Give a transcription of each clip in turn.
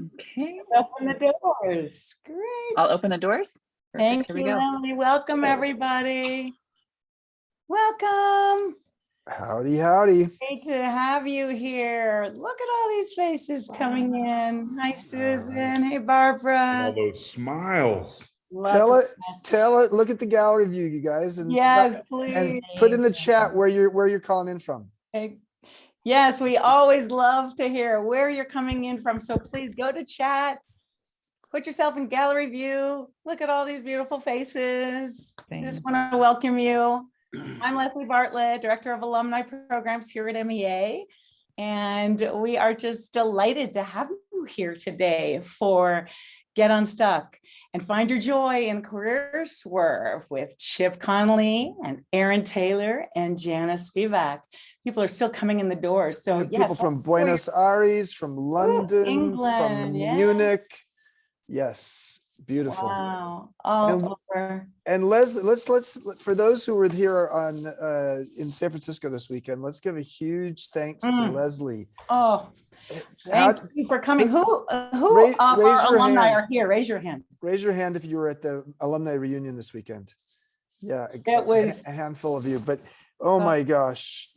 Okay. Open the doors. Great. I'll open the doors. Thank Here we you, go. Emily. Welcome, everybody. Welcome. Howdy, howdy. Great to have you here. Look at all these faces coming in. Hi, Susan. Hey, Barbara. All those smiles. Tell it. Look at the gallery view, you guys, and Yes, please. and put in the chat where you're calling in from. Okay. Yes, we always love to hear where you're coming in from. So please go to chat. Put yourself in gallery view. Look at all these beautiful faces. I just want to welcome you. I'm Leslie Bartlett, Director of Alumni Programs here at MEA. And we are just delighted to have you here today for Get Unstuck and find your joy in career Swerve with Chip Conley and Aaron Taylor and Janis Spivack. People are still coming in the doors. So yes, people from Buenos Aires, from London, England, from yeah. Munich. Yes, beautiful. Wow, all over. And let's for those who were here on in San Francisco this weekend, let's give a huge thanks to Leslie. Oh, thank you for coming. Who raise our your alumni hand. are here? Raise your hand. Raise your hand if you were at the alumni reunion this weekend. Yeah, it was a handful of you, but oh my gosh,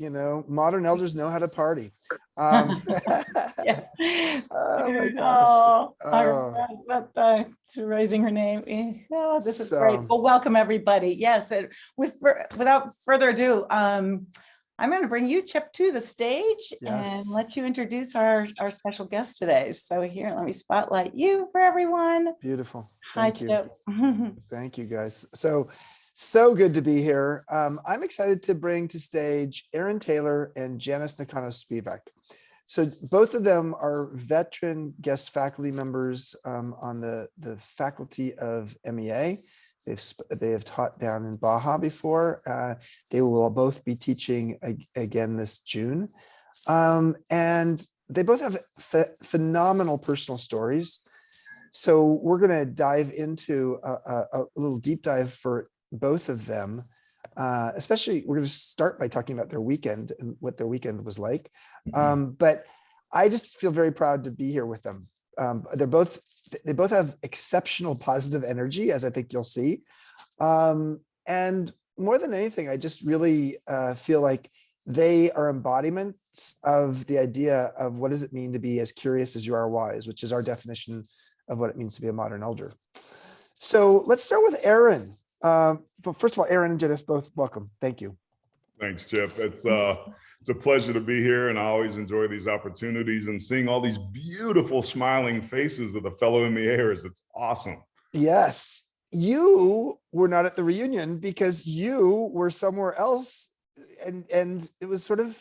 modern elders know how to party. Yes. Oh my gosh. I regret that, raising her name. Oh, this is great. Well, welcome everybody. Yes, without further ado, I'm going to bring you, Chip, to the stage and let you introduce our special guest today. So here, let me spotlight you for everyone. Beautiful. Thank you. Chip. Thank you, guys. So good to be here. I'm excited to bring to stage Aaron Taylor and Janis Nakano Spivack. So both of them are veteran guest faculty members on the faculty of MEA. They have taught down in Baja before. They will both be teaching again this June. And they both have phenomenal personal stories. So we're going to dive into a little deep dive for both of them. Especially, we're going to start by talking about their weekend and what their weekend was like. But I just feel very proud to be here with them. They both have exceptional positive energy, as I think you'll see. And more than anything, I just really feel like they are embodiments of the idea of what does it mean to be as curious as you are wise, which is our definition of what it means to be a modern elder. So let's start with Aaron. First of all, Aaron and Janice, both welcome. Thank you. Thanks, Chip. It's a pleasure to be here, and I always enjoy these opportunities and seeing all these beautiful smiling faces of the fellow MEAers. It's awesome. Yes, you were not at the reunion because you were somewhere else, and it was sort of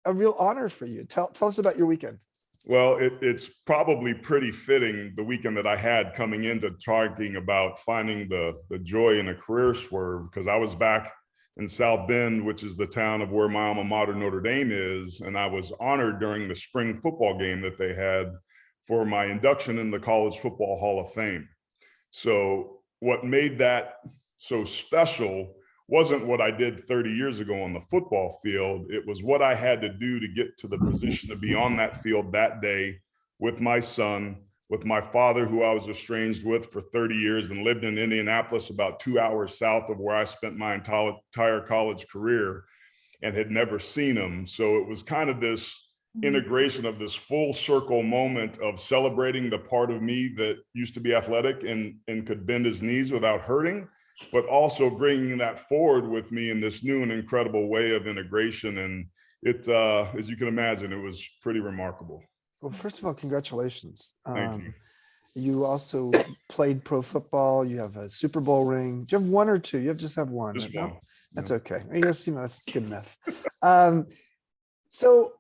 a real honor for you. Tell us about your weekend. Well, it's probably pretty fitting the weekend that I had coming into talking about finding the joy in a career Swerve, because I was back in South Bend, which is the town of where my alma mater Notre Dame is, and I was honored during the spring football game that they had for my induction in the College Football Hall of Fame. So what made that so special wasn't what I did 30 years ago on the football field. It was what I had to do to get to the position to be on that field that day with my son, with my father, who I was estranged with for 30 years and lived in Indianapolis, about 2 hours south of where I spent my entire college career, and had never seen him. So it was kind of this integration of this full circle moment of celebrating the part of me that used to be athletic and could bend his knees without hurting, but also bringing that forward with me in this new and incredible way of integration. And it, as you can imagine, it was pretty remarkable. Well, first of all, congratulations. Thank you. You also played pro football. You have a Super Bowl ring. Do you have one or two? You just have one. Just right? one. No? That's okay. I guess, that's good enough. So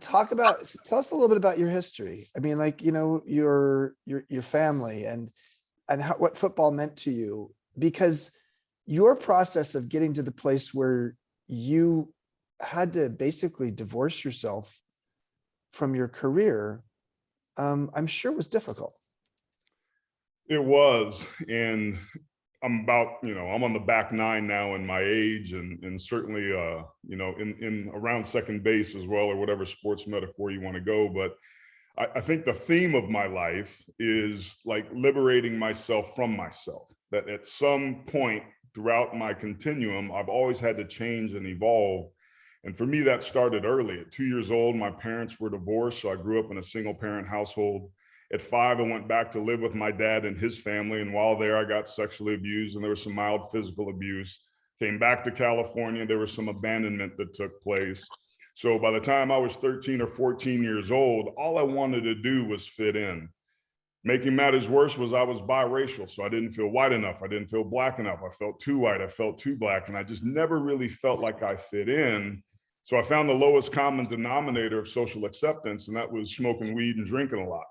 tell us a little bit about your history. I mean, like, your family and what football meant to you, because your process of getting to the place where you had to basically divorce yourself from your career, I'm sure was difficult. It was, and I'm about, I'm on the back nine now in my age, and certainly, in around second base as well, or whatever sports metaphor you want to go. But I think the theme of my life is like liberating myself from myself, that at some point throughout my continuum, I've always had to change and evolve. And for me, that started early. At 2 years old, my parents were divorced, so I grew up in a single parent household. At 5, I went back to live with my dad and his family. And while there, I got sexually abused and there was some mild physical abuse. Came back to California, there was some abandonment that took place. So by the time I was 13 or 14 years old, all I wanted to do was fit in. Making matters worse was I was biracial, so I didn't feel white enough. I didn't feel black enough. I felt too white. I felt too black, and I just never really felt like I fit in. So I found the lowest common denominator of social acceptance, and that was smoking weed and drinking a lot.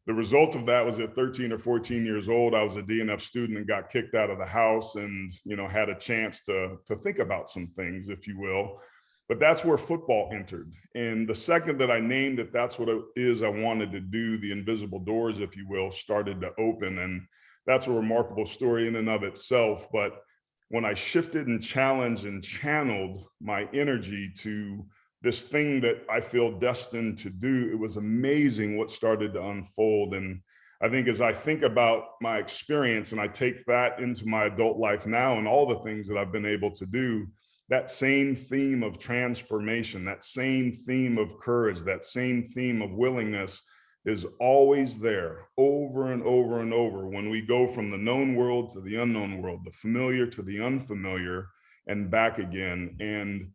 The result of that was at 13 or 14 years old, I was a DNF student and got kicked out of the house and, had a chance to think about some things, if you will. But that's where football entered. And the second that I named it, that's what it is I wanted to do, the invisible doors, if you will, started to open. And that's a remarkable story in and of itself. But when I shifted and challenged and channeled my energy to this thing that I feel destined to do, it was amazing what started to unfold. And I think as I think about my experience and I take that into my adult life now and all the things that I've been able to do, that same theme of transformation, that same theme of courage, that same theme of willingness is always there over and over and over when we go from the known world to the unknown world, the familiar to the unfamiliar and back again. And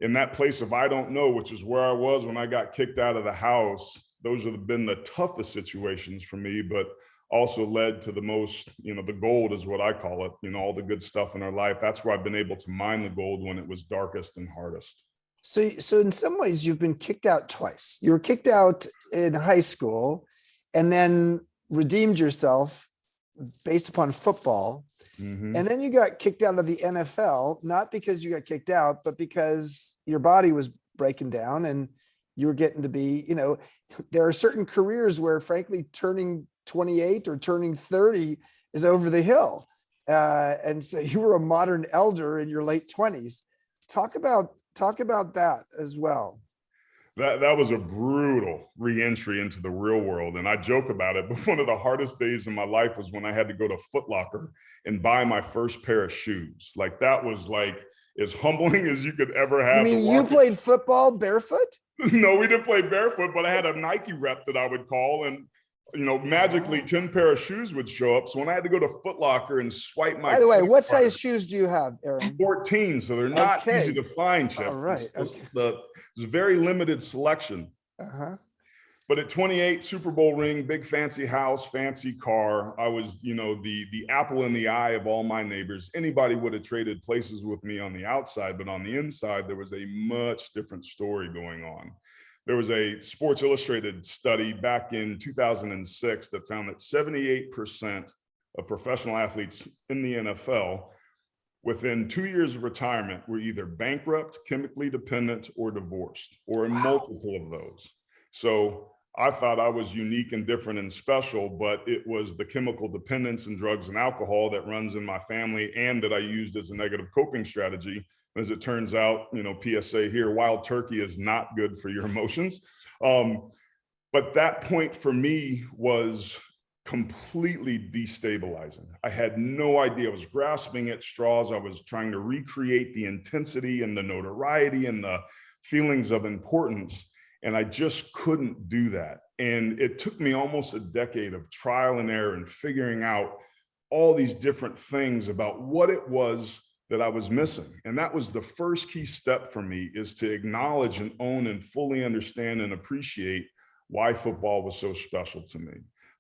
in that place of I don't know, which is where I was when I got kicked out of the house, those have been the toughest situations for me, but also led to the most, the gold is what I call it, all the good stuff in our life. That's where I've been able to mine the gold when it was darkest and hardest. So in some ways you've been kicked out twice. You were kicked out in high school and then redeemed yourself based upon football. Mm-hmm. And then you got kicked out of the NFL, not because you got kicked out, but because your body was breaking down and you were getting to be, there are certain careers where frankly turning 28 or turning 30 is over the hill. And so you were a modern elder in your late 20s. Talk about that as well. That was a brutal re-entry into the real world. And I joke about it, but one of the hardest days in my life was when I had to go to Foot Locker and buy my first pair of shoes. Like that was like as humbling as you could ever have. You mean you played football barefoot? No, we didn't play barefoot, but I had a Nike rep that I would call and magically 10 pair of shoes would show up. So when I had to go to Foot Locker and swipe my— By the way, what size shoes do you have, Aaron? 14, so they're not easy to find, Chip. All right. There's a very limited selection. Uh-huh. But at 28, Super Bowl ring, big fancy house, fancy car. I was, the apple in the eye of all my neighbors. Anybody would have traded places with me on the outside, but on the inside, there was a much different story going on. There was a Sports Illustrated study back in 2006 that found that 78% of professional athletes in the NFL within 2 years of retirement were either bankrupt, chemically dependent, or divorced, or a multiple of those. So I thought I was unique and different and special, but it was the chemical dependence and drugs and alcohol that runs in my family and that I used as a negative coping strategy. As it turns out, PSA here, wild turkey is not good for your emotions. But that point for me was completely destabilizing. I had no idea. I was grasping at straws. I was trying to recreate the intensity and the notoriety and the feelings of importance. And I just couldn't do that. And it took me almost a decade of trial and error and figuring out all these different things about what it was that I was missing. And that was the first key step for me, is to acknowledge and own and fully understand and appreciate why football was so special to me.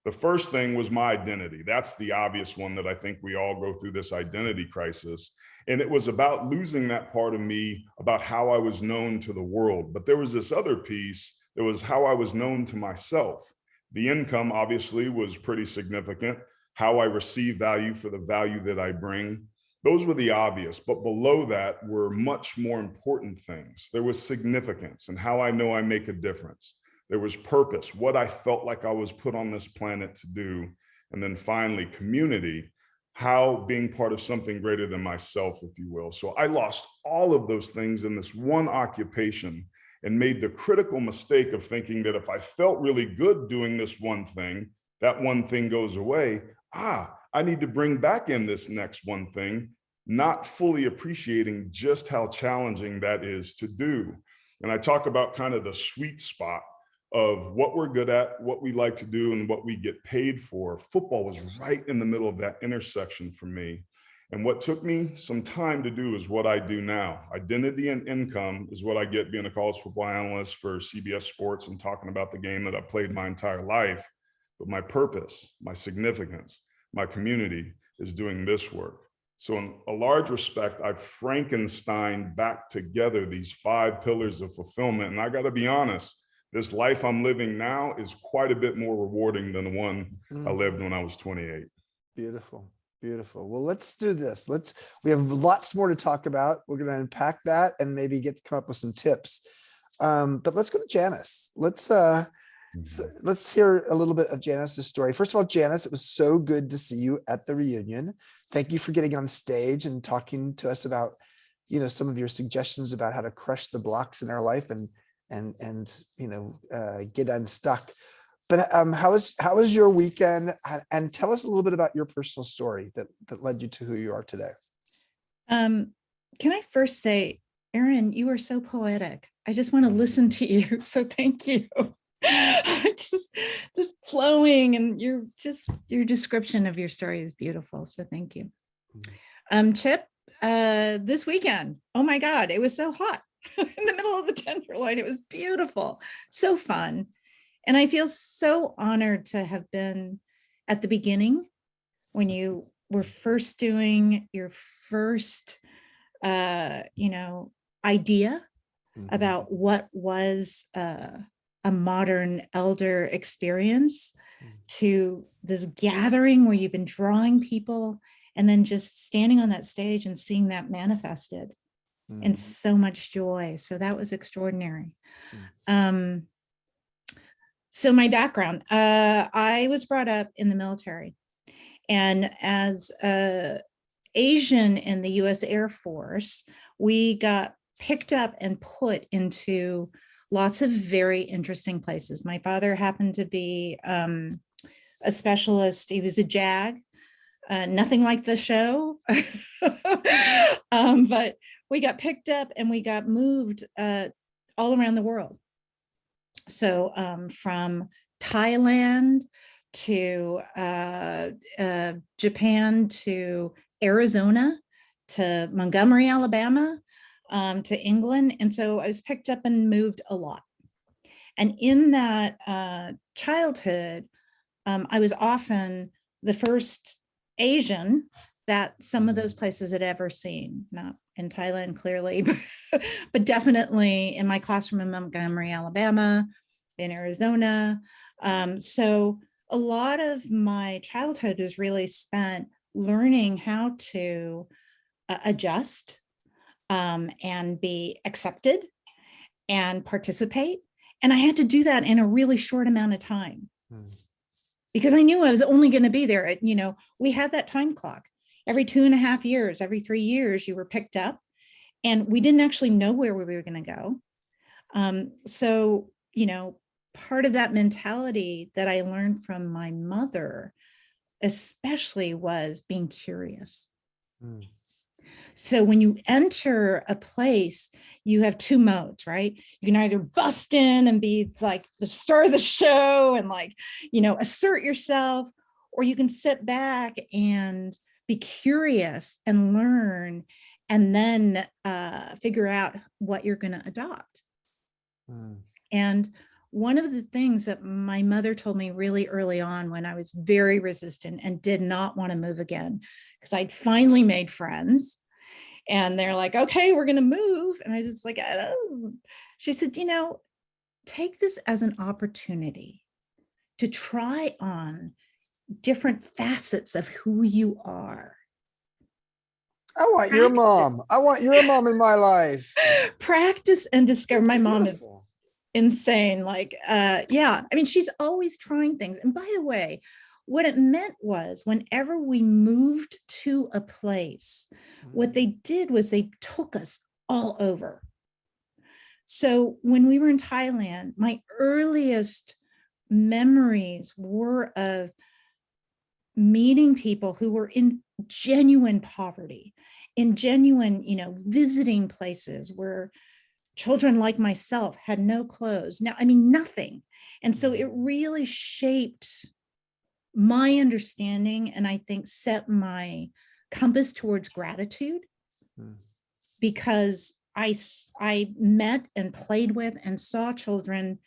The first thing was my identity. That's the obvious one that I think we all go through, this identity crisis. And it was about losing that part of me, about how I was known to the world. But there was this other piece that was how I was known to myself. The income obviously was pretty significant, how I receive value for the value that I bring. Those were the obvious, but below that were much more important things. There was significance and how I know I make a difference. There was purpose, what I felt like I was put on this planet to do. And then finally, community, how being part of something greater than myself, if you will. So I lost all of those things in this one occupation. and made the critical mistake of thinking that if I felt really good doing this one thing, that one thing goes away. I need to bring back in this next one thing, not fully appreciating just how challenging that is to do. And I talk about kind of the sweet spot of what we're good at, what we like to do, and what we get paid for. Football was right in the middle of that intersection for me. And what took me some time to do is what I do now. Identity and income is what I get being a college football analyst for CBS Sports and talking about the game that I played my entire life. But my purpose, my significance, my community is doing this work. So in a large respect, I've Frankenstein back together these 5 pillars of fulfillment. And I got to be honest, this life I'm living now is quite a bit more rewarding than the one I lived when I was 28. Beautiful. Beautiful. Well, let's do this. We have lots more to talk about. We're going to unpack that and maybe come up with some tips. But let's go to Janice. Let's hear a little bit of Janice's story. First of all, Janice, it was so good to see you at the reunion. Thank you for getting on stage and talking to us about, some of your suggestions about how to crush the blocks in our life and get unstuck. But how was your weekend? And tell us a little bit about your personal story that led you to who you are today. Can I first say, Aaron, you are so poetic. I just want to listen to you. So thank you. just flowing, and your description of your story is beautiful. So thank you. Chip, this weekend, oh my God, it was so hot in the middle of the Tenderloin. It was beautiful, so fun. And I feel so honored to have been at the beginning when you were first doing your first, idea about what was a modern elder experience to this gathering where you've been drawing people and then just standing on that stage and seeing that manifested and so much joy. So that was extraordinary. So my background, I was brought up in the military, and as an Asian in the US Air Force, we got picked up and put into lots of very interesting places. My father happened to be a specialist. He was a JAG, nothing like the show, but we got picked up and we got moved all around the world. So from Thailand to Japan to Arizona to Montgomery, Alabama, to England. And so I was picked up and moved a lot. And in that childhood, I was often the first Asian that some of those places had ever seen, not in Thailand, clearly, but definitely in my classroom in Montgomery, Alabama, in Arizona. So a lot of my childhood is really spent learning how to adjust and be accepted and participate. And I had to do that in a really short amount of time because I knew I was only going to be there. We had that time clock. Every 2.5 years, every 3 years, you were picked up, and we didn't actually know where we were going to go. So, part of that mentality that I learned from my mother, especially, was being curious. So when you enter a place, you have 2 modes, right? You can either bust in and be like the star of the show and assert yourself, or you can sit back and be curious and learn, and then figure out what you're going to adopt. And one of the things that my mother told me really early on, when I was very resistant and did not want to move again, because I'd finally made friends and they're like, okay, we're going to move. And I was like, she said, take this as an opportunity to try on different facets of who you are. I want your mom. I want your mom in my life. Practice and discover. My mom is Beautiful. insane. She's always trying things. And by the way, what it meant was whenever we moved to a place, what they did was they took us all over. So when we were in Thailand, my earliest memories were of meeting people who were in genuine poverty, in genuine, visiting places where children like myself had no clothes. Now, I mean, nothing. And so it really shaped my understanding, and I think set my compass towards gratitude, because I met and played with and saw children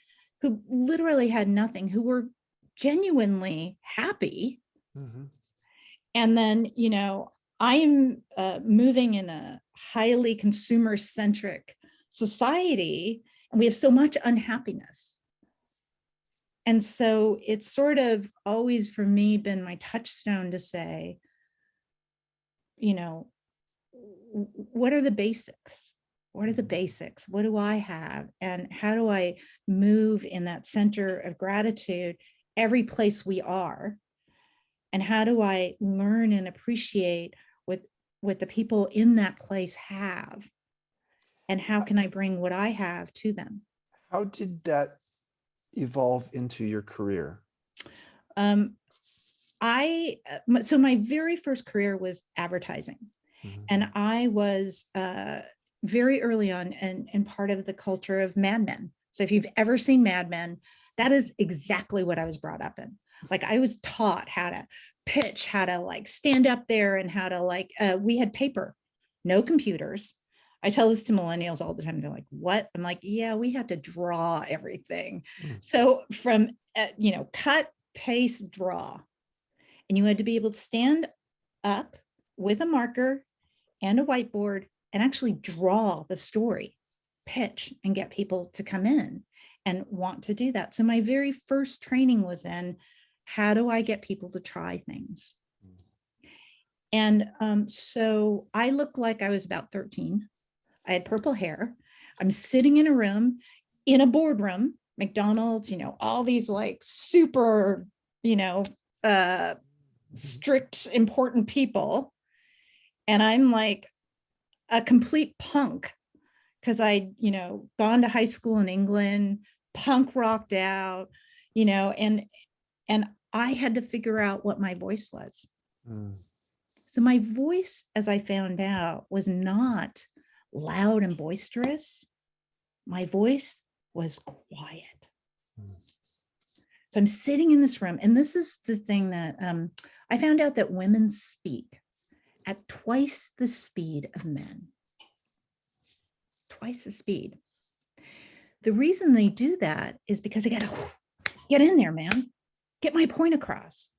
who literally had nothing, who were genuinely happy. And then, I'm moving in a highly consumer centric society, and we have so much unhappiness. And so it's sort of always for me been my touchstone to say, what are the basics? What are the basics? What do I have? And how do I move in that center of gratitude every place we are? And how do I learn and appreciate what the people in that place have? And how can I bring what I have to them? How did that evolve into your career? So my very first career was advertising. And I was very early on and part of the culture of Mad Men. So if you've ever seen Mad Men, that is exactly what I was brought up in. Like, I was taught how to pitch, how to like stand up there, and how to we had paper, no computers. I tell this to millennials all the time. They're like, what? I'm like, yeah, we had to draw everything. So from, cut, paste, draw. And you had to be able to stand up with a marker and a whiteboard and actually draw the story, pitch, and get people to come in and want to do that. So my very first training was in, how do I get people to try things? And so I looked like I was about 13. I had purple hair. I'm sitting in a room, in a boardroom, McDonald's, all these like super, strict, important people. And I'm like a complete punk, because I'd, gone to high school in England, punk rocked out, and I had to figure out what my voice was. So my voice, as I found out, was not loud and boisterous. My voice was quiet. So I'm sitting in this room, and this is the thing that I found out, that women speak at twice the speed of men. Twice the speed. The reason they do that is because they got to get in there, man, get my point across.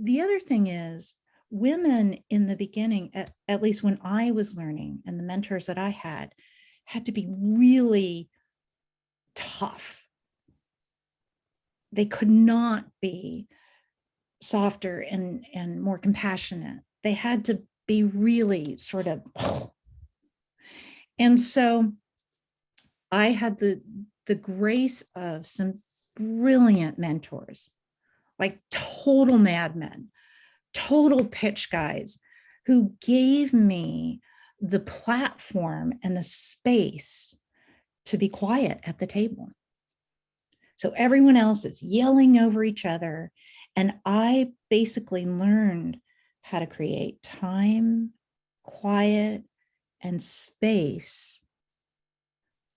The other thing is, women in the beginning, at least when I was learning, and the mentors that I had to be really tough. They could not be softer and more compassionate. They had to be really sort of, and so I had the grace of some brilliant mentors, like total madmen, total pitch guys, who gave me the platform and the space to be quiet at the table. So everyone else is yelling over each other. And I basically learned how to create time, quiet, and space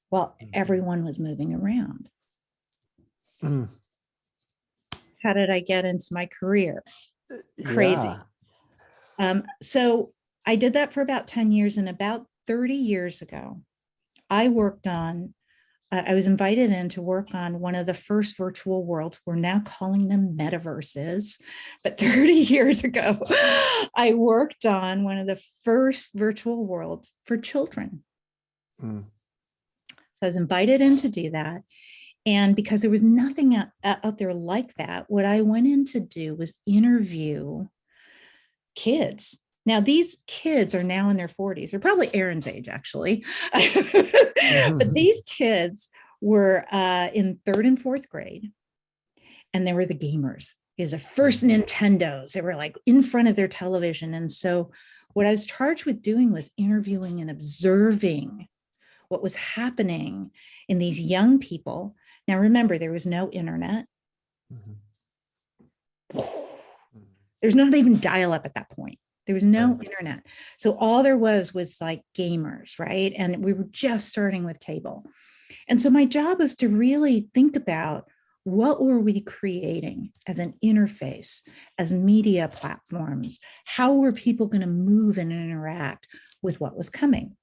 while everyone was moving around. How did I get into my career? Crazy. So I did that for about 10 years, and about 30 years ago, I was invited in to work on one of the first virtual worlds. We're now calling them metaverses, but 30 years ago, I worked on one of the first virtual worlds for children. So I was invited in to do that. And because there was nothing out there like that, what I went in to do was interview kids. Now, these kids are now in their 40s. They're probably Aaron's age, actually. But these kids were in 3rd and 4th grade, and they were the gamers. It was the first Nintendos. They were like in front of their television. And so what I was charged with doing was interviewing and observing what was happening in these young people. Now, remember, there was no internet. There's not even dial-up at that point. There was no internet. So all there was like gamers, right? And we were just starting with cable. And so my job was to really think about what were we creating as an interface, as media platforms? How were people going to move and interact with what was coming?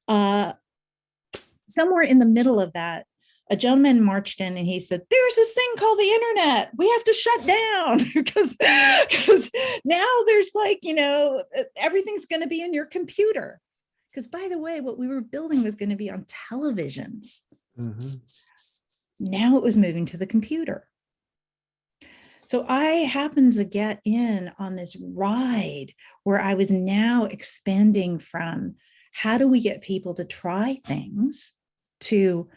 Somewhere in the middle of that, a gentleman marched in and he said, there's this thing called the internet. We have to shut down because now there's like, everything's going to be in your computer. Because by the way, what we were building was going to be on televisions. Now it was moving to the computer. So I happened to get in on this ride where I was now expanding from how do we get people to try things to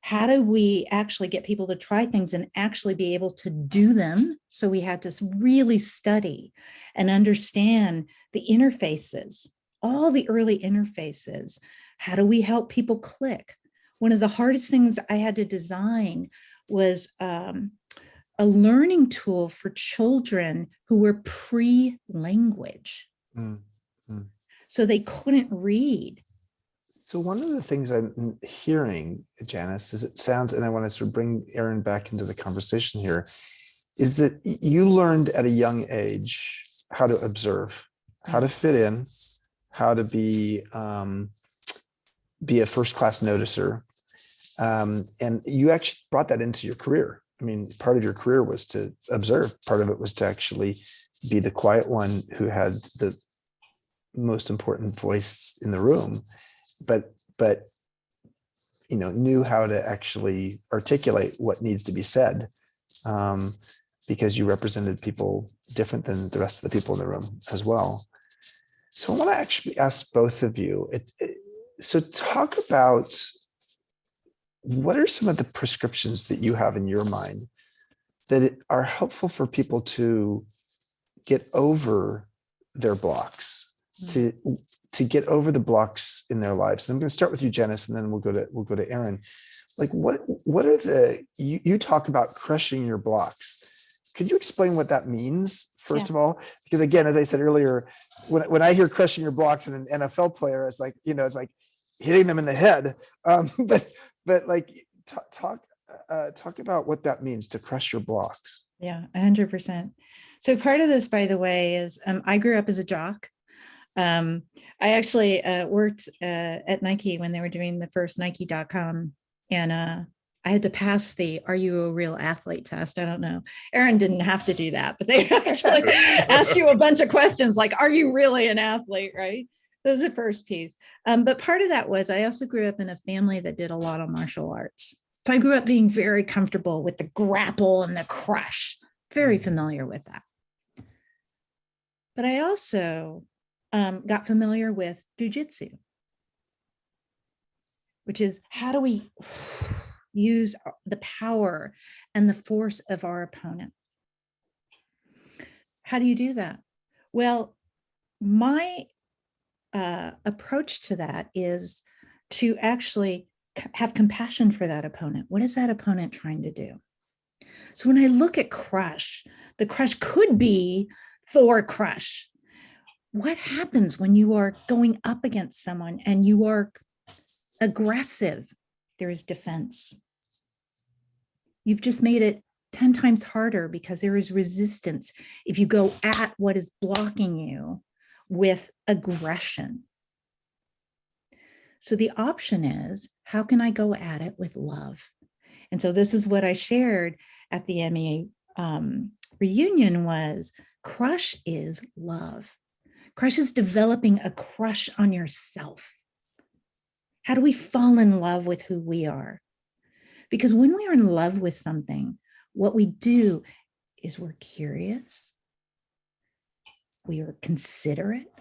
how do we actually get people to try things and actually be able to do them? So we had to really study and understand the interfaces, all the early interfaces. How do we help people click? One of the hardest things I had to design was a learning tool for children who were pre-language. So they couldn't read. So one of the things I'm hearing, Janice, is it sounds, and I want to sort of bring Erin back into the conversation here, is that you learned at a young age how to observe, how to fit in, how to be a first-class noticer. And you actually brought that into your career. I mean, part of your career was to observe. Part of it was to actually be the quiet one who had the most important voice in the room, but knew how to actually articulate what needs to be said, because you represented people different than the rest of the people in the room as well. So I want to actually ask both of you. So talk about what are some of the prescriptions that you have in your mind that are helpful for people to get over their blocks, to get over the blocks in their lives. And I'm going to start with you, Janice, and then we'll go to Erin. Like what are you talk about crushing your blocks. Could you explain what that means, first of all? Because again, as I said earlier, when I hear crushing your blocks in an NFL player, it's like, it's like hitting them in the head. But like talk about what that means to crush your blocks. Yeah, 100%. So part of this, by the way, is I grew up as a jock. I actually worked at Nike when they were doing the first Nike.com, and I had to pass the "Are you a real athlete?" test. I don't know. Erin didn't have to do that, but they actually asked you a bunch of questions like, "Are you really an athlete?" Right? That was the first piece. But part of that was I also grew up in a family that did a lot of martial arts. So I grew up being very comfortable with the grapple and the crush, very familiar with that. But I also got familiar with jujitsu, which is how do we use the power and the force of our opponent? How do you do that? Well, my approach to that is to actually have compassion for that opponent. What is that opponent trying to do? So when I look at crush, the crush could be Thor crush. What happens when you are going up against someone and you are aggressive? There is defense. You've just made it 10 times harder because there is resistance if you go at what is blocking you with aggression. So the option is, how can I go at it with love? And so this is what I shared at the MEA reunion was crush is love. Crush is developing a crush on yourself. How do we fall in love with who we are? Because when we are in love with something, what we do is we're curious, we are considerate,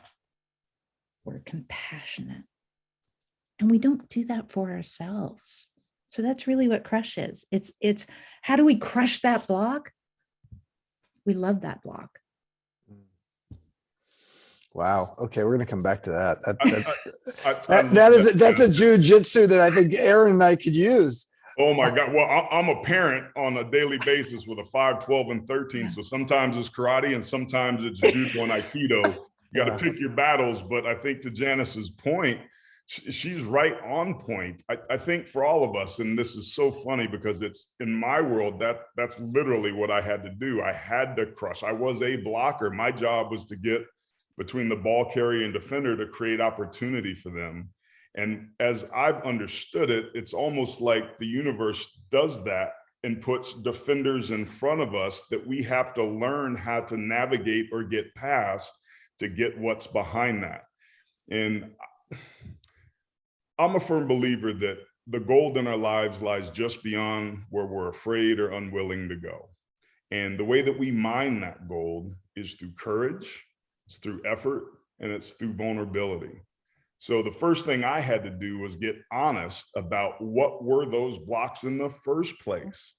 we're compassionate, and we don't do that for ourselves. So that's really what crush is. It's how do we crush that block? We love that block. Wow. Okay, we're gonna come back to that. I That's a jujitsu that I think Aaron and I could use. Oh my God. Well, I'm a parent on a daily basis with a 5, 12, and 13. So sometimes it's karate and sometimes it's judo and aikido. You got to pick your battles. But I think to Janice's point, she's right on point. I think for all of us, and this is so funny because it's in my world, that's literally what I had to do. I had to crush. I was a blocker. My job was to get between the ball carrier and defender to create opportunity for them. And as I've understood it, it's almost like the universe does that and puts defenders in front of us that we have to learn how to navigate or get past to get what's behind that. And I'm a firm believer that the gold in our lives lies just beyond where we're afraid or unwilling to go. And the way that we mine that gold is through courage, it's through effort, and it's through vulnerability. So the first thing I had to do was get honest about what were those blocks in the first place.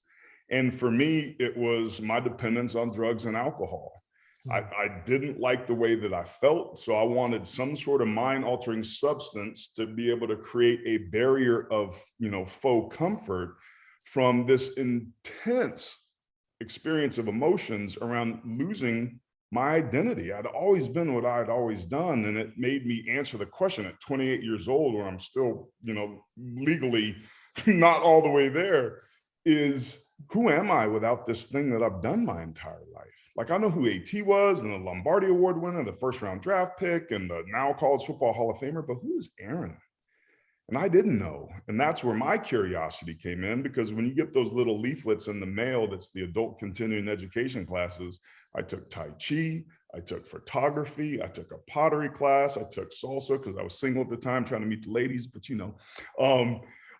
And for me, it was my dependence on drugs and alcohol. I didn't like the way that I felt, so I wanted some sort of mind-altering substance to be able to create a barrier of, faux comfort from this intense experience of emotions around losing my identity. I'd always been what I'd always done, and it made me answer the question at 28 years old, when I'm still, legally not all the way there, is who am I without this thing that I've done my entire life? Like, I know who AT was and the Lombardi Award winner, the first round draft pick, and the now college football Hall of Famer, but who is Aaron? And I didn't know. And that's where my curiosity came in, because when you get those little leaflets in the mail, that's the adult continuing education classes. I took Tai Chi, I took photography, I took a pottery class, I took salsa because I was single at the time trying to meet the ladies, but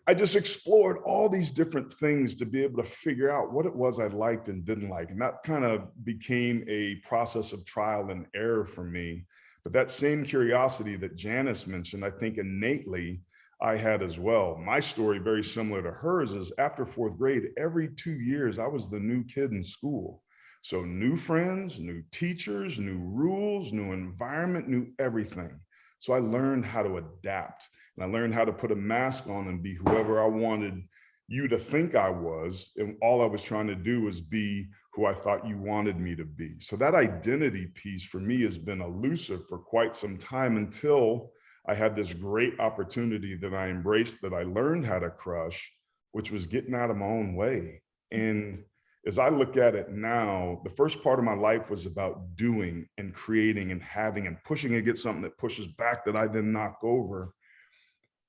I just explored all these different things to be able to figure out what it was I liked and didn't like. And that kind of became a process of trial and error for me. But that same curiosity that Janice mentioned, I think innately I had as well. My story, very similar to hers, is after 4th grade, every 2 years, I was the new kid in school. So new friends, new teachers, new rules, new environment, new everything. So I learned how to adapt, and I learned how to put a mask on and be whoever I wanted you to think I was. And all I was trying to do was be who I thought you wanted me to be. So that identity piece for me has been elusive for quite some time, until I had this great opportunity that I embraced, that I learned how to crush, which was getting out of my own way. And as I look at it now, the first part of my life was about doing and creating and having and pushing against something that pushes back that I didn't knock over.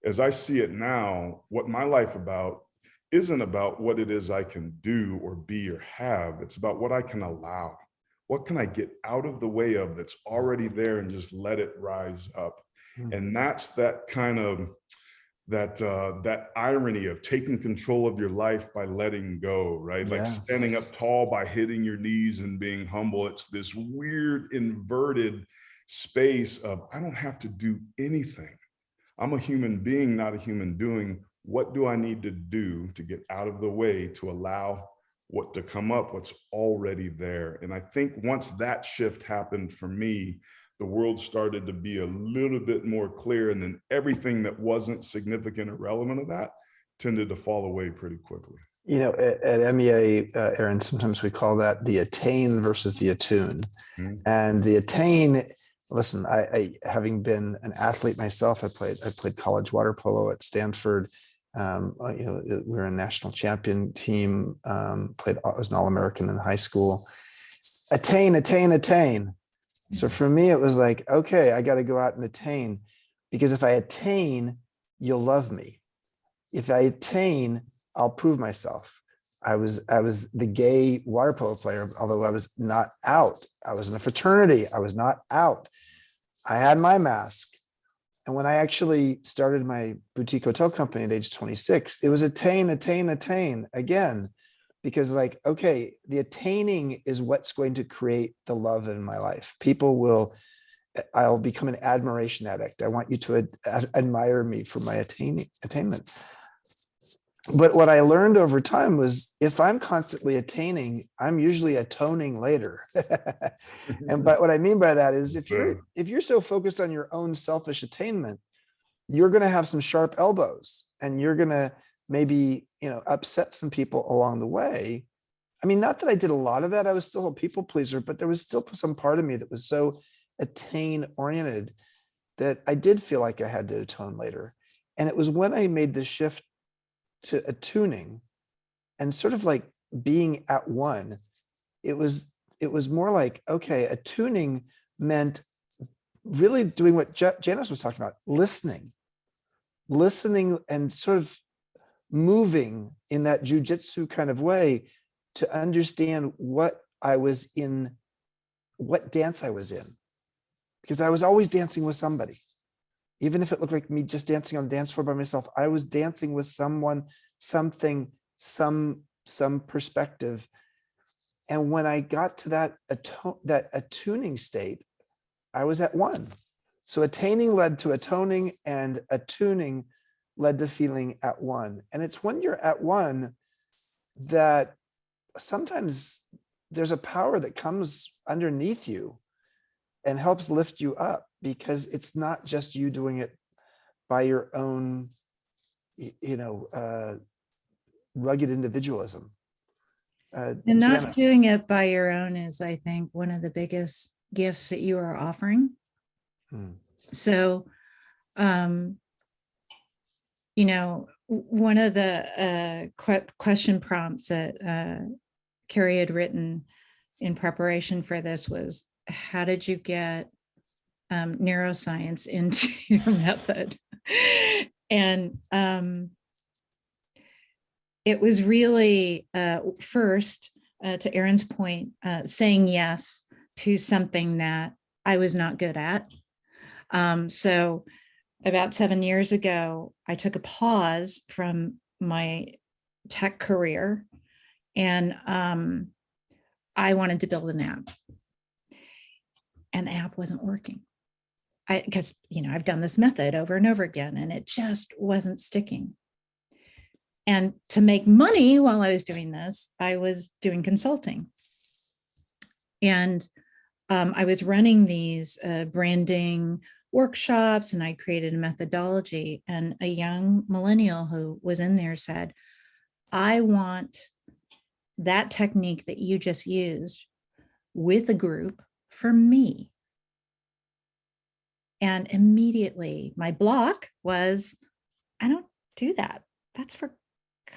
As I see it now, what my life about isn't about what it is I can do or be or have. It's about what I can allow. What can I get out of the way of that's already there and just let it rise up? And that's that kind of that irony of taking control of your life by letting go, right? Like standing up tall by hitting your knees and being humble. It's this weird inverted space of, I don't have to do anything. I'm a human being, not a human doing. What do I need to do to get out of the way to allow what to come up, what's already there? And I think once that shift happened for me, the world started to be a little bit more clear, and then everything that wasn't significant or relevant of that tended to fall away pretty quickly. At MEA, Aaron, sometimes we call that the attain versus the attune. And the attain, listen, I having been an athlete myself, I played college water polo at Stanford. We're a national champion team, was an All-American in high school. Attain. So for me, it was like, okay, I got to go out and attain, because if I attain, you'll love me. If I attain, I'll prove myself. I was the gay water polo player, although I was not out. I was in a fraternity. I was not out. I had my mask. And when I actually started my boutique hotel company at age 26, it was attain again. Because okay, the attaining is what's going to create the love in my life. I'll become an admiration addict. I want you to admire me for my attainment. But what I learned over time was if I'm constantly attaining, I'm usually atoning later. And but what I mean by that is if you're so focused on your own selfish attainment, you're going to have some sharp elbows and you're going to maybe, upset some people along the way. I mean, not that I did a lot of that. I was still a people pleaser, but there was still some part of me that was so attain oriented that I did feel like I had to atone later. And it was when I made the shift to attuning and sort of like being at one, it was more like, okay, attuning meant really doing what Janice was talking about, listening and sort of moving in that jujitsu kind of way to understand what dance I was in, because I was always dancing with somebody. Even if it looked like me just dancing on the dance floor by myself, I was dancing with someone, something, some perspective. And when I got to that attuning state, I was at one. So attaining led to atoning, and attuning led to feeling at one. And it's when you're at one that sometimes there's a power that comes underneath you and helps lift you up, because it's not just you doing it by your own, rugged individualism. And not Janice. doing it by your own is, I think, one of the biggest gifts that you are offering. So, one of the question prompts that Carrie had written in preparation for this was, how did you get neuroscience into your method? And it was really first, to Erin's point, saying yes to something that I was not good at. So about 7 years ago, I took a pause from my tech career, and I wanted to build an app. And the app wasn't working. Because I've done this method over and over again, and it just wasn't sticking. And to make money while I was doing this, I was doing consulting. And I was running these branding workshops, and I created a methodology. And a young millennial who was in there said, I want that technique that you just used with a group for me. And immediately my block was, I don't do that. That's for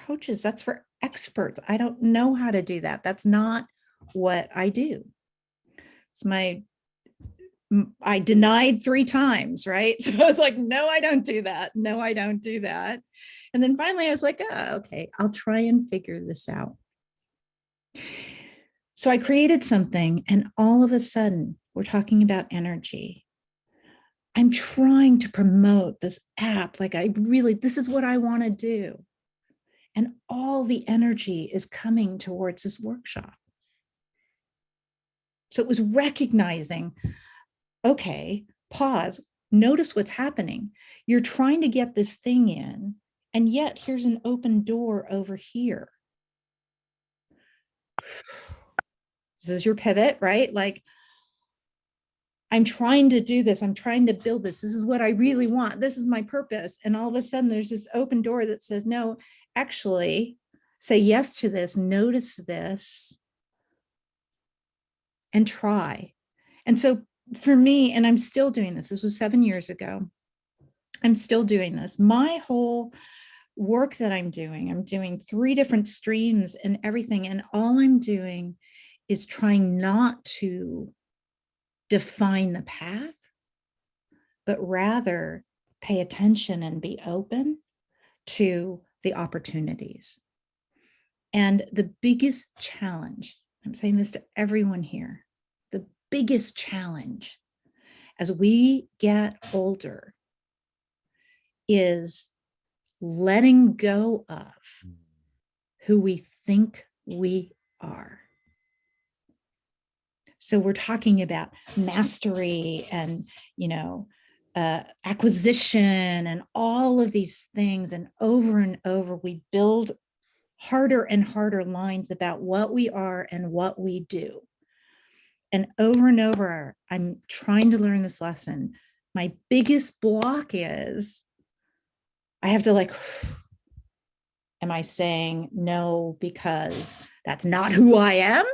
coaches. That's for experts. I don't know how to do that. That's not what I do. So I denied 3 times, right? So I was like, no, I don't do that. No, I don't do that. And then finally I was like, oh, okay, I'll try and figure this out. So I created something, and all of a sudden we're talking about energy. I'm trying to promote this app. Like, this is what I want to do. And all the energy is coming towards this workshop. So it was recognizing, okay, pause, notice what's happening. You're trying to get this thing in, and yet here's an open door over here. This is your pivot, right? Like, I'm trying to do this. I'm trying to build this. This is what I really want. This is my purpose. And all of a sudden there's this open door that says, no, actually say yes to this, notice this, and try. And so for me, and I'm still doing this, this was 7 years ago. I'm still doing this. My whole work that I'm doing 3 different streams and everything. And all I'm doing is trying not to define the path, but rather pay attention and be open to the opportunities. And the biggest challenge, I'm saying this to everyone here, the biggest challenge as we get older is letting go of who we think we are. So we're talking about mastery and, acquisition and all of these things. And over, we build harder and harder lines about what we are and what we do. And over, I'm trying to learn this lesson. My biggest block is I have to like, am I saying no because that's not who I am?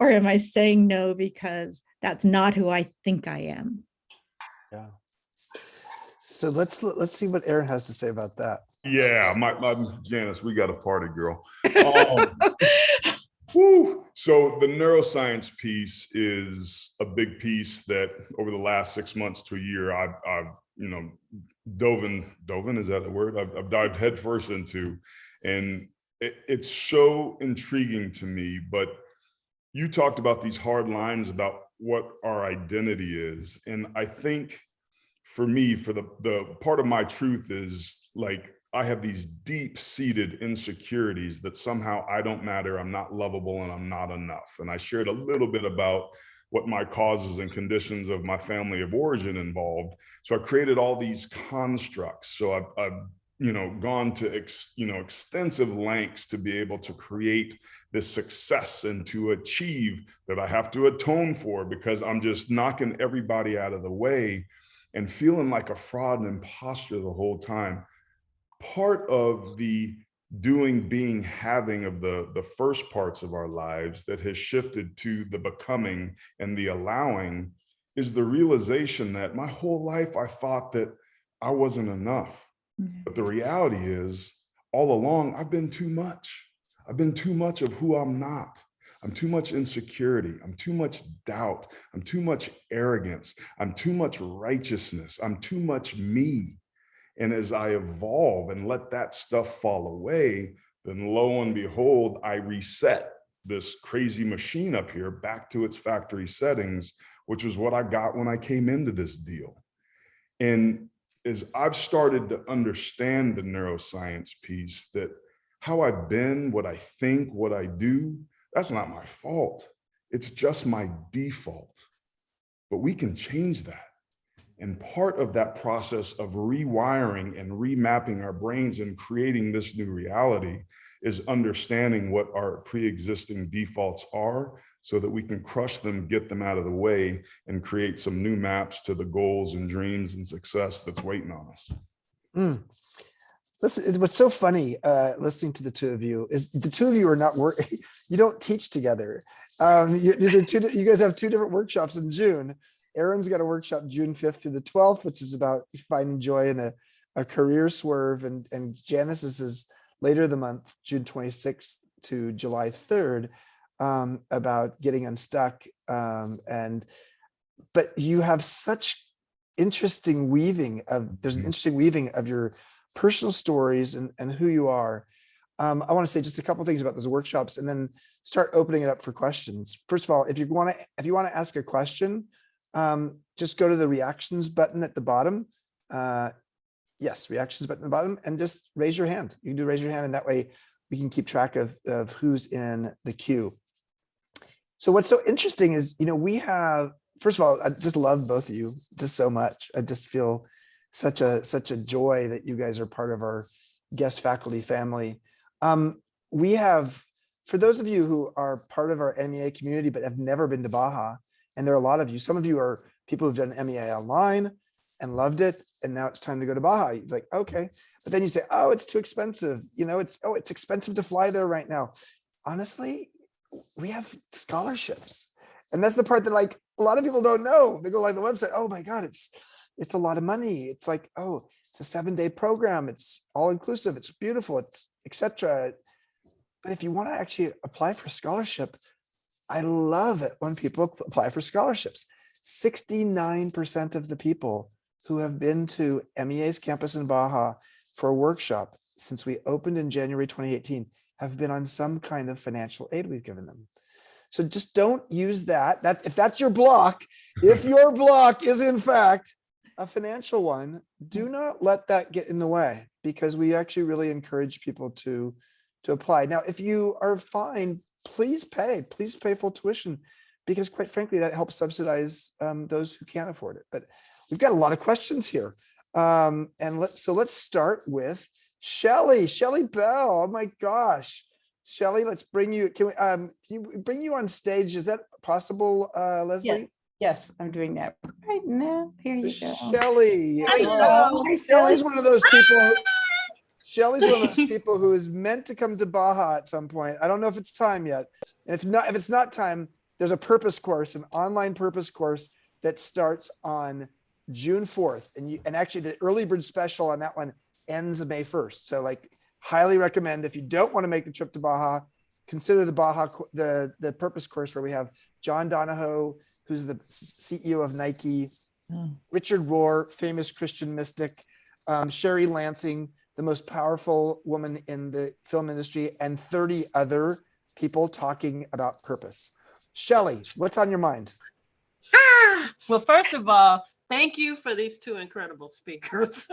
Or am I saying no because that's not who I think I am? Yeah. So let's see what Erin has to say about that. Yeah, my Janice, we got a party, girl. Whew. So the neuroscience piece is a big piece that over the last 6 months to a year, I've dove in, is that a word? I've dived headfirst into, and it's so intriguing to me. But you talked about these hard lines about what our identity is, and I think for me, for the part of my truth is like, I have these deep-seated insecurities that somehow I don't matter, I'm not lovable, and I'm not enough. And I shared a little bit about what my causes and conditions of my family of origin involved. So I created all these constructs. So I've gone to extensive lengths to be able to create this success and to achieve that I have to atone for, because I'm just knocking everybody out of the way and feeling like a fraud and imposter the whole time. Part of the doing, being, having of the first parts of our lives that has shifted to the becoming and the allowing is the realization that my whole life I thought that I wasn't enough. But the reality is, all along, I've been too much. I've been too much of who I'm not. I'm too much insecurity. I'm too much doubt. I'm too much arrogance. I'm too much righteousness. I'm too much me. And as I evolve and let that stuff fall away, then lo and behold, I reset this crazy machine up here back to its factory settings, which was what I got when I came into this deal. And as I've started to understand the neuroscience piece, that how I've been, what I think, what I do, that's not my fault. It's just my default. But we can change that. And part of that process of rewiring and remapping our brains and creating this new reality is understanding what our pre-existing defaults are, so that we can crush them, get them out of the way, and create some new maps to the goals and dreams and success that's waiting on us. Listen, what's so funny listening to the two of you is the two of you are not working. You don't teach together. You guys have two different workshops in June. Erin's got a workshop June 5th through the 12th, which is about finding joy in a career swerve. And Janice's is later the month, June 26th to July 3rd, about getting unstuck. But you have such interesting weaving of, there's an interesting weaving of your personal stories and who you are. I want to say just a couple of things about those workshops and then start opening it up for questions. First of all, if you want to ask a question, just go to the reactions button at the bottom. Yes, reactions button at the bottom, and just raise your hand. You can do raise your hand, and that way we can keep track of who's in the queue. So what's so interesting is, we have, first of all, I just love both of you just so much. I just feel such a joy that you guys are part of our guest faculty family. We have, for those of you who are part of our MEA community but have never been to Baja, and there are a lot of you, some of you are people who've done MEA online and loved it, and now it's time to go to Baja. You're like, okay, but then you say, oh, it's too expensive. It's expensive to fly there right now. Honestly, we have scholarships, and that's the part that like a lot of people don't know. They go like the website, oh my God, it's a lot of money. It's like, oh, it's a 7-day program. It's all inclusive. It's beautiful. It's etc. But if you want to actually apply for a scholarship, I love it when people apply for scholarships. 69% of the people who have been to MEA's campus in Baja for a workshop since we opened in January 2018 have been on some kind of financial aid we've given them. So just don't use that. If that's your block, if your block is in fact a financial one, do not let that get in the way, because we actually really encourage people to apply. Now, if you are fine, please pay full tuition. because quite frankly, that helps subsidize those who can't afford it. But we've got a lot of questions here. And let's start with Shelley Bell. Oh my gosh. Shelley, let's bring you, can you bring you on stage? Is that possible, Leslie? Yes, I'm doing that right now. Here you go. Shelley. Hello. Hi, Shelley's one of those people. Shelley's one of those people who is meant to come to Baja at some point. I don't know if it's time yet. And if it's not time, there's a purpose course, an online purpose course that starts on June 4th. And actually the early bird special on that one ends May 1st. So like highly recommend, if you don't want to make the trip to Baja, consider the Baja, the purpose course, where we have John Donahoe, who's the CEO of Nike, Richard Rohr, famous Christian mystic, Sherry Lansing, the most powerful woman in the film industry, and 30 other people talking about purpose. Shelley, what's on your mind? Well, first of all, thank you for these two incredible speakers.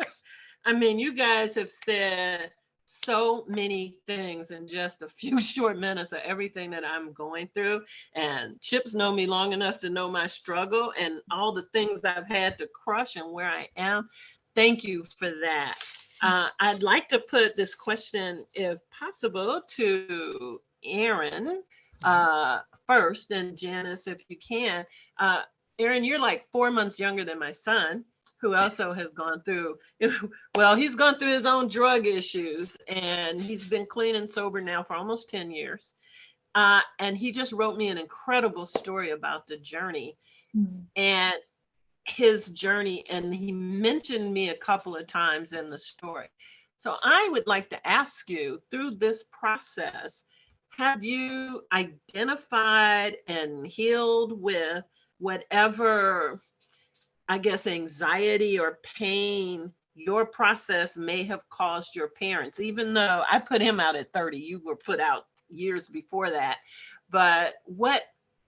I mean, you guys have said so many things in just a few short minutes of everything that I'm going through. And Chips know me long enough to know my struggle and all the things I've had to crush and where I am. Thank you for that. I'd like to put this question, if possible, to Aaron first, and Janice, if you can. Aaron, you're like 4 months younger than my son, who also has gone through, well, he's gone through his own drug issues, and he's been clean and sober now for almost 10 years. And he just wrote me an incredible story about the journey and his journey. And he mentioned me a couple of times in the story. So I would like to ask you, through this process, have you identified and healed with whatever, I guess, anxiety or pain your process may have caused your parents? Even though I put him out at 30, you were put out years before that. But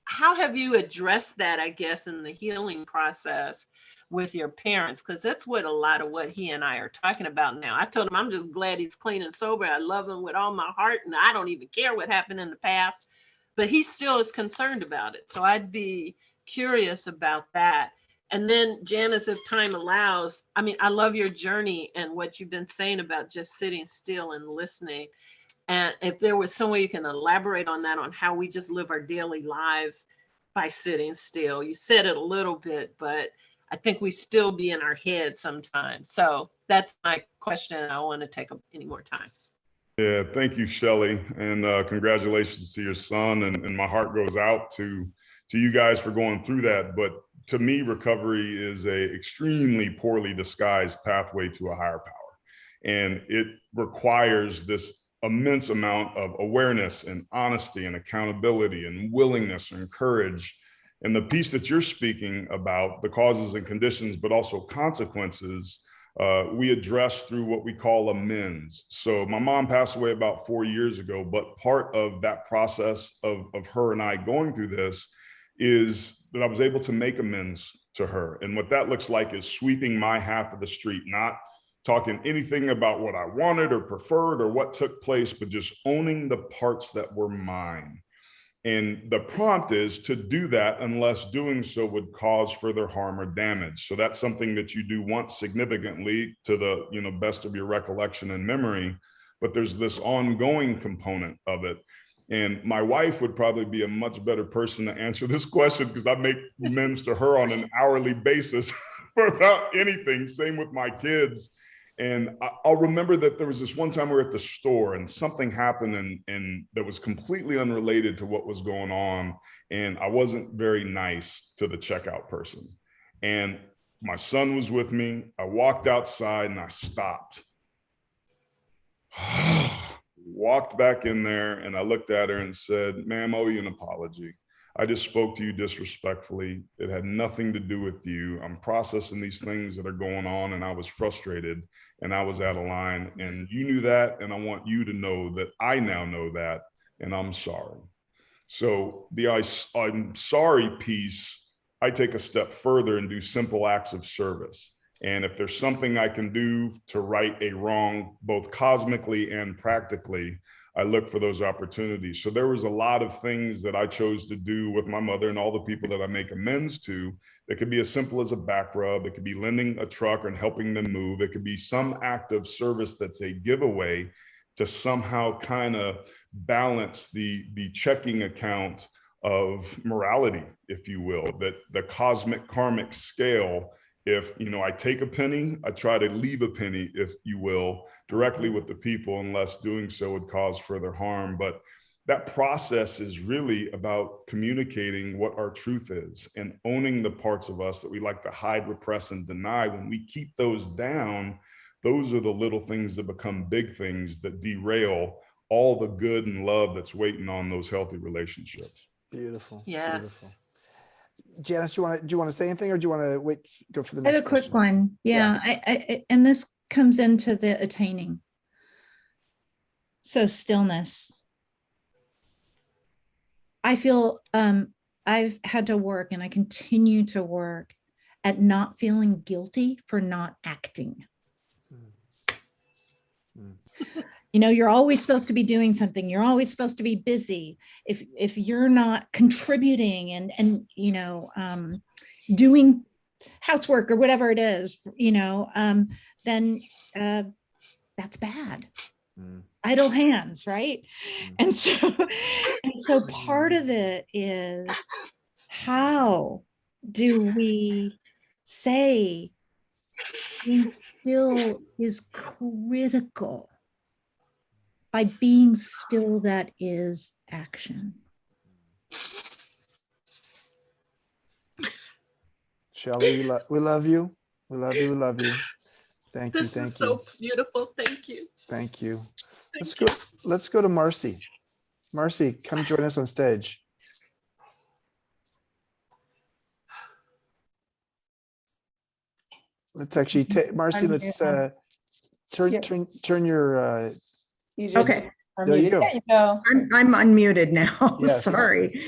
how have you addressed that, I guess, in the healing process with your parents? Because that's what a lot of what he and I are talking about now. I told him I'm just glad he's clean and sober. I love him with all my heart, and I don't even care what happened in the past. But he still is concerned about it. So I'd be curious about that. And then Janice, if time allows, I mean, I love your journey and what you've been saying about just sitting still and listening. And if there was some way you can elaborate on that, on how we just live our daily lives by sitting still. You said it a little bit, but I think we still be in our head sometimes. So that's my question. I don't want to take up any more time. Yeah, thank you, Shelley, and congratulations to your son. And my heart goes out to you guys for going through that. But to me, recovery is a extremely poorly disguised pathway to a higher power, and it requires this immense amount of awareness and honesty and accountability and willingness and courage. And the piece that you're speaking about, the causes and conditions, but also consequences, we address through what we call amends. So my mom passed away about 4 years ago, but part of that process of her and I going through this is that I was able to make amends to her. And what that looks like is sweeping my half of the street, not talking anything about what I wanted or preferred or what took place, but just owning the parts that were mine. And the prompt is to do that unless doing so would cause further harm or damage. So that's something that you do once significantly to the best of your recollection and memory, but there's this ongoing component of it. And my wife would probably be a much better person to answer this question, because I make amends to her on an hourly basis for about anything. Same with my kids. And I'll remember that there was this one time we were at the store and something happened and that was completely unrelated to what was going on. And I wasn't very nice to the checkout person. And my son was with me. I walked outside and I stopped. Walked back in there and I looked at her and said, "Ma'am, I owe you an apology. I just spoke to you disrespectfully. It had nothing to do with you. I'm processing these things that are going on and I was frustrated and I was out of line, and you knew that, and I want you to know that I now know that, and I'm sorry." So the I'm sorry piece, I take a step further and do simple acts of service. And if there's something I can do to right a wrong, both cosmically and practically, I look for those opportunities. So there was a lot of things that I chose to do with my mother and all the people that I make amends to. That could be as simple as a back rub. It could be lending a truck and helping them move. It could be some act of service that's a giveaway to somehow kind of balance the checking account of morality, if you will, that the cosmic karmic scale. If, you know, I take a penny, I try to leave a penny, if you will, directly with the people, unless doing so would cause further harm. But that process is really about communicating what our truth is and owning the parts of us that we like to hide, repress, and deny. When we keep those down, those are the little things that become big things that derail all the good and love that's waiting on those healthy relationships. Beautiful. Yes. Beautiful. Janice, do you want to say anything, or do you want to wait, go for the I next have a quick question? one. Yeah. And this comes into the attaining. So stillness. I feel I've had to work, and I continue to work at not feeling guilty for not acting. You know, you're always supposed to be doing something. You're always supposed to be busy. If you're not contributing and you know, doing housework or whatever it is, you know, then that's bad. Idle hands, right? And so part of it is, how do we say being still is critical? By being still, that is action. Shelley, we love you. We love you. We love you. Thank you. This Thank is you. so beautiful. Thank you. Thank you. Thank you. Let's go to Marcy. Marcy, come join us on stage. Let's actually take Marcy. Let's turn your. You just Okay. There you go. There you go. I'm unmuted now. Yes. Sorry.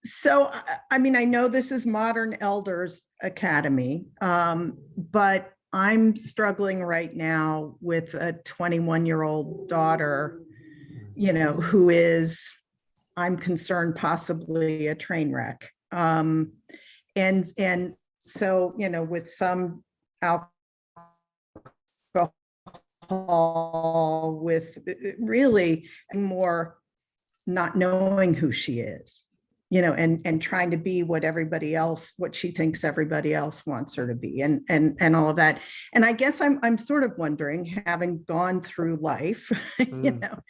So, I mean, I know this is Modern Elders Academy, but I'm struggling right now with a 21-year-old daughter, you know, who is, I'm concerned, possibly a train wreck. And so, you know, with some alcohol, with really more not knowing who she is, you know, and trying to be what everybody else, what she thinks everybody else wants her to be, and all of that. And I guess I'm sort of wondering, having gone through life, you know,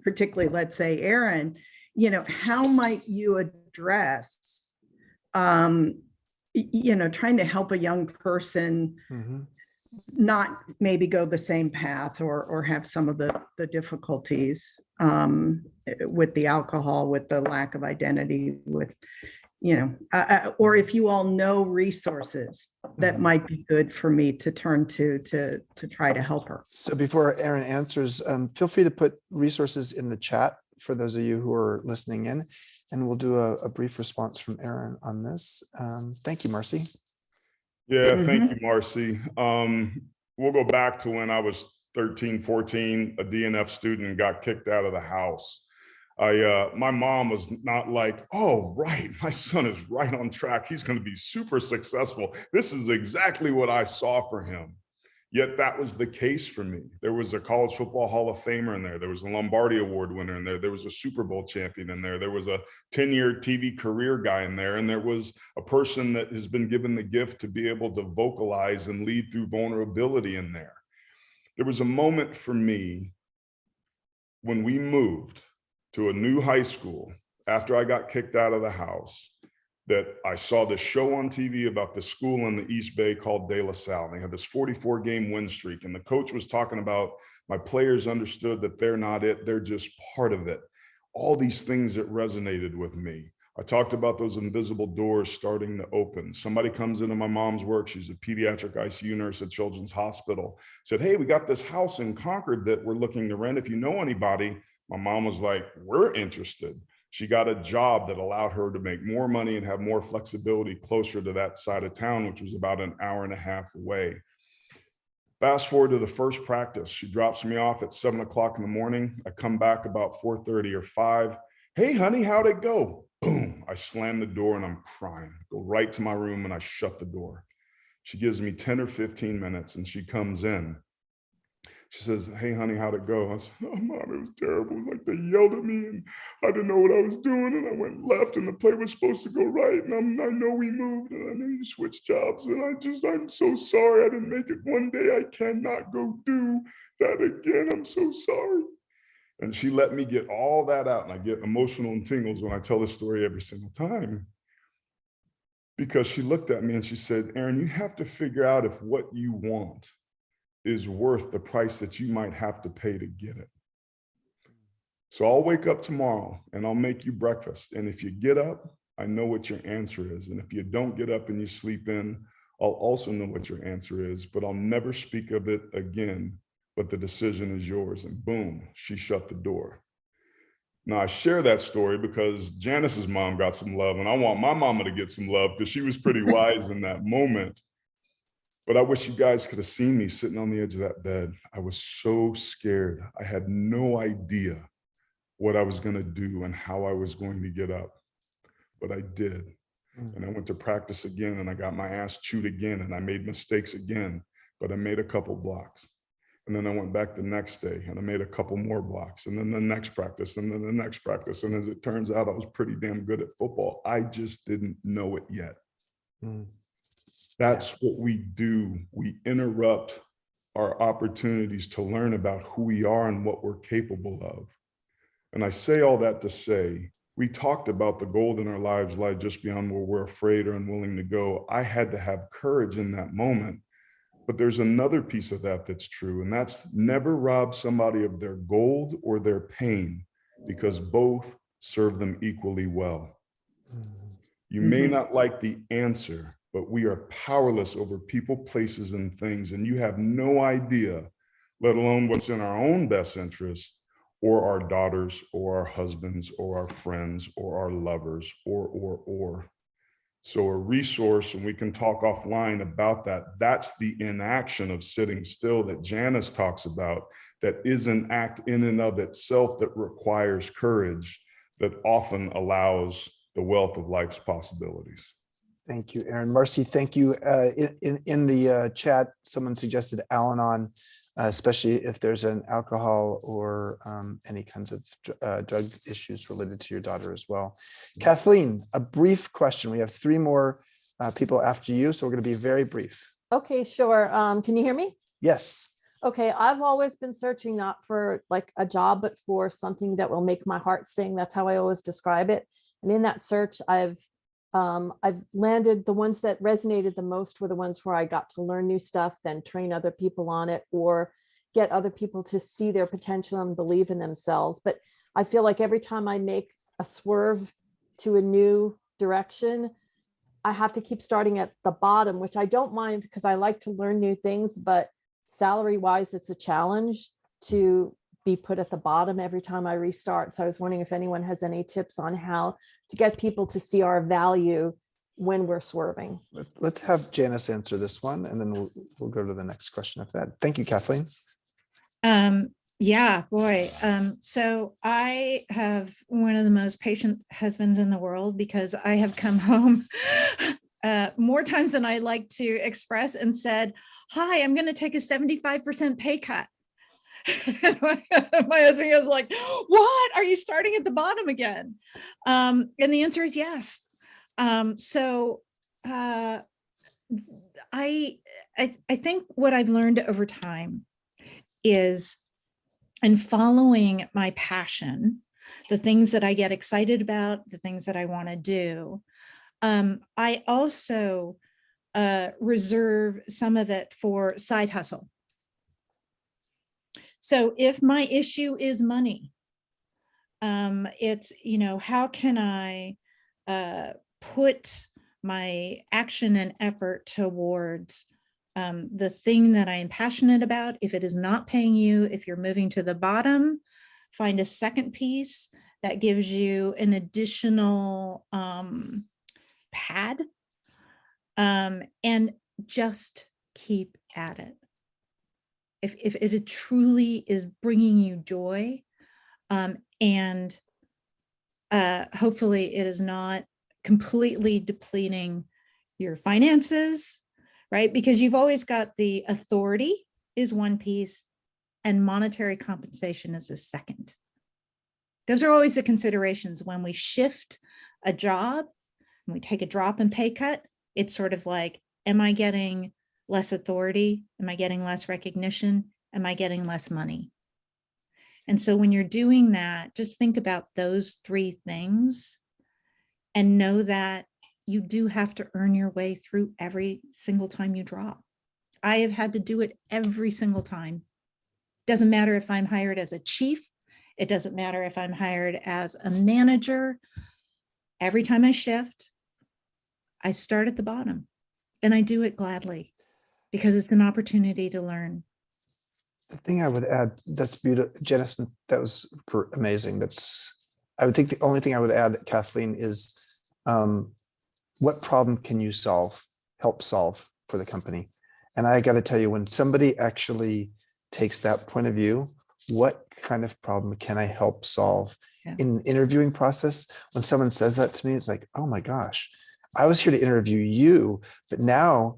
particularly, let's say, Aaron, you know, how might you address, you know, trying to help a young person not maybe go the same path, or have some of the difficulties with the alcohol, with the lack of identity, with, you know, or if you all know resources that might be good for me to turn to try to help her. So before Aaron answers, feel free to put resources in the chat for those of you who are listening in, and we'll do a brief response from Aaron on this. Thank you, Marcy. Yeah, thank you, Marcy. We'll go back to when I was 13, 14, a DNF student, got kicked out of the house. My mom was not like, oh, right, my son is right on track. He's going to be super successful. This is exactly what I saw for him. Yet that was the case for me. There was a college football Hall of Famer in there. There was a Lombardi Award winner in there. There was a Super Bowl champion in there. There was a 10-year TV career guy in there. And there was a person that has been given the gift to be able to vocalize and lead through vulnerability in there. There was a moment for me when we moved to a new high school after I got kicked out of the house, that I saw this show on TV about the school in the East Bay called De La Salle. They had this 44-game win streak, and the coach was talking about, my players understood that they're not it, they're just part of it. All these things that resonated with me. I talked about those invisible doors starting to open. Somebody comes into my mom's work. She's a pediatric ICU nurse at Children's Hospital. Said, hey, we got this house in Concord that we're looking to rent. If you know anybody. My mom was like, we're interested. She got a job that allowed her to make more money and have more flexibility closer to that side of town, which was about an hour and a half away. Fast forward to the first practice. She drops me off at 7 o'clock in the morning. I come back about 4:30 or 5. Hey, honey, how'd it go? Boom. I slam the door and I'm crying. Go right to my room and I shut the door. She gives me 10 or 15 minutes and she comes in. She says, hey, honey, how'd it go? I said, oh, Mom, it was terrible. It was like they yelled at me and I didn't know what I was doing. And I went left and the play was supposed to go right. And I know we moved and I know you switched jobs. And I'm so sorry I didn't make it one day. I cannot go do that again. I'm so sorry. And she let me get all that out. And I get emotional and tingles when I tell this story every single time. Because she looked at me and she said, Aaron, you have to figure out if what you want is worth the price that you might have to pay to get it. So I'll wake up tomorrow and I'll make you breakfast. And if you get up, I know what your answer is. And if you don't get up and you sleep in, I'll also know what your answer is, but I'll never speak of it again, but the decision is yours. And boom, she shut the door. Now I share that story because Janice's mom got some love and I want my mama to get some love because she was pretty wise in that moment. But I wish you guys could have seen me sitting on the edge of that bed. I was so scared. I had no idea what I was going to do and how I was going to get up. But I did. And I went to practice again and I got my ass chewed again and I made mistakes again, but I made a couple blocks. And then I went back the next day and I made a couple more blocks and then the next practice and then the next practice. And as it turns out, I was pretty damn good at football. I just didn't know it yet. That's what we do. We interrupt our opportunities to learn about who we are and what we're capable of. And I say all that to say, we talked about the gold in our lives lie just beyond where we're afraid or unwilling to go. I had to have courage in that moment. But there's another piece of that that's true, and that's never rob somebody of their gold or their pain because both serve them equally well. You may not like the answer, but we are powerless over people, places, and things, and you have no idea, let alone what's in our own best interest, or our daughters, or our husbands, or our friends, or our lovers, or. So a resource, and we can talk offline about that, that's the inaction of sitting still that Janice talks about, that is an act in and of itself that requires courage, that often allows the wealth of life's possibilities. Thank you, Aaron. Marcy, thank you. In the chat, someone suggested Al-Anon, especially if there's an alcohol or any kinds of drug issues related to your daughter as well. Kathleen, a brief question. We have 3 more people after you, so we're going to be very brief. Okay, sure. Can you hear me? Yes. Okay, I've always been searching not for like a job, but for something that will make my heart sing. That's how I always describe it. And in that search, I've landed, the ones that resonated the most were the ones where I got to learn new stuff, then train other people on it, or get other people to see their potential and believe in themselves. But I feel like every time I make a swerve to a new direction, I have to keep starting at the bottom, which I don't mind because I like to learn new things, but salary wise, it's a challenge to be put at the bottom every time I restart. So I was wondering if anyone has any tips on how to get people to see our value when we're swerving. Let's have Janice answer this one, and then we'll go to the next question after that. Thank you, Kathleen. Yeah, boy. So I have one of the most patient husbands in the world because I have come home more times than I like to express and said, hi, I'm going to take a 75% pay cut. And my husband goes like, what? Are you starting at the bottom again? And the answer is yes. So I think what I've learned over time is, in following my passion, the things that I get excited about, the things that I want to do, I also reserve some of it for side hustle. So if my issue is money, it's, how can I put my action and effort towards the thing that I am passionate about. If it is not paying you, if you're moving to the bottom, find a second piece that gives you an additional pad, and just keep at it. if it truly is bringing you joy, and hopefully it is not completely depleting your finances, right? Because you've always got the authority is one piece and monetary compensation is a second. Those are always the considerations when we shift a job and we take a drop in pay cut. It's sort of like, am I getting less authority? Am I getting less recognition? Am I getting less money? And so when you're doing that, just think about those three things and know that you do have to earn your way through every single time you drop. I have had to do it every single time. Doesn't matter if I'm hired as a chief. It doesn't matter if I'm hired as a manager. Every time I shift, I start at the bottom and I do it gladly because it's an opportunity to learn. The thing I would add, that's beautiful, Janice, that was amazing. I would think the only thing I would add, Kathleen, is what problem can you help solve for the company? And I got to tell you, when somebody actually takes that point of view, what kind of problem can I help solve? Yeah. In interviewing process, when someone says that to me, it's like, oh my gosh, I was here to interview you, but now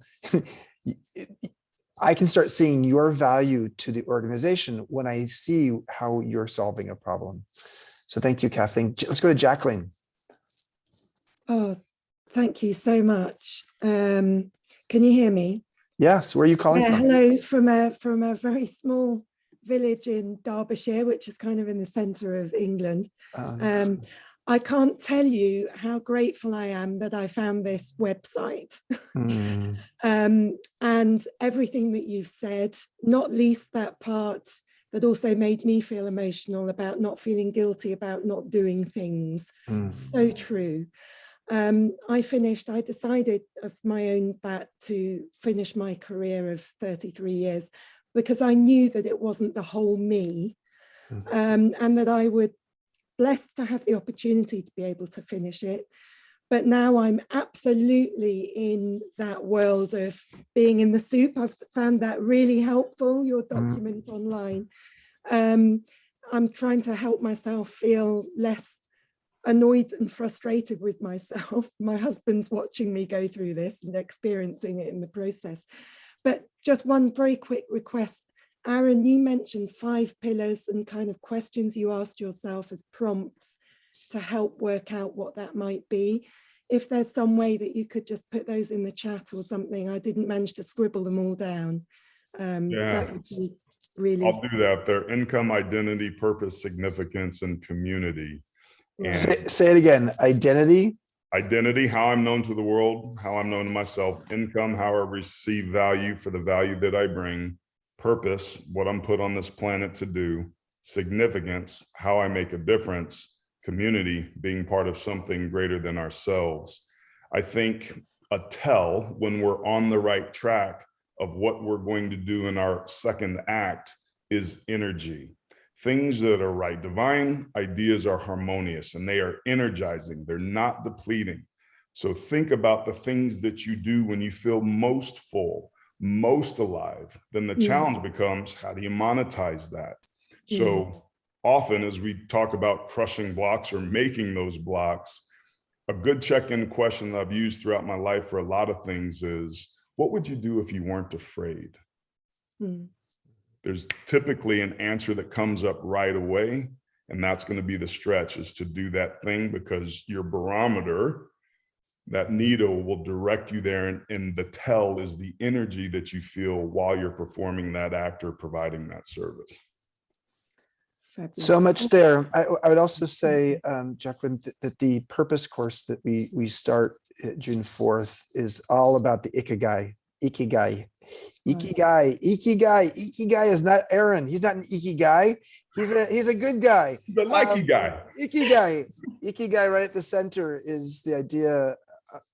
I can start seeing your value to the organization when I see how you're solving a problem. So thank you, Kathleen. Let's go to Jacqueline. Oh, thank you so much. Can you hear me? Yes, where are you calling from? Hello, from a very small village in Derbyshire, which is kind of in the centre of England. I can't tell you how grateful I am that I found this website. And everything that you've said, not least that part that also made me feel emotional about not feeling guilty about not doing things. So true. I decided of my own bat to finish my career of 33 years because I knew that it wasn't the whole me, and that I would blessed to have the opportunity to be able to finish it. But now I'm absolutely in that world of being in the soup. I've found that really helpful, your document online. I'm trying to help myself feel less annoyed and frustrated with myself. My husband's watching me go through this and experiencing it in the process. But just one very quick request. Aaron, you mentioned 5 pillars and kind of questions you asked yourself as prompts to help work out what that might be. If there's some way that you could just put those in the chat or something, I didn't manage to scribble them all down. That would be really. I'll do that. They're income, identity, purpose, significance, and community. Right. And Say it again. identity, how I'm known to the world, how I'm known to myself. Income, how I receive value for the value that I bring. Purpose, what I'm put on this planet to do. Significance, how I make a difference. Community, being part of something greater than ourselves. I think a tell when we're on the right track of what we're going to do in our second act is energy. Things that are right. Divine ideas are harmonious and they are energizing. They're not depleting. So think about the things that you do when you feel most full, most alive. Then the challenge becomes, how do you monetize that? So often as we talk about crushing blocks or making those blocks, a good check-in question that I've used throughout my life for a lot of things is, what would you do if you weren't afraid? There's typically an answer that comes up right away, and that's going to be the stretch, is to do that thing, because your barometer, that needle, will direct you there, and the tell is the energy that you feel while you're performing that act or providing that service. So much there. I would also say, Jacqueline, that the purpose course that we start June 4th is all about the ikigai. Ikigai is not Aaron. He's not an ikigai. He's a good guy. The likey guy. Ikigai right at the center is the idea.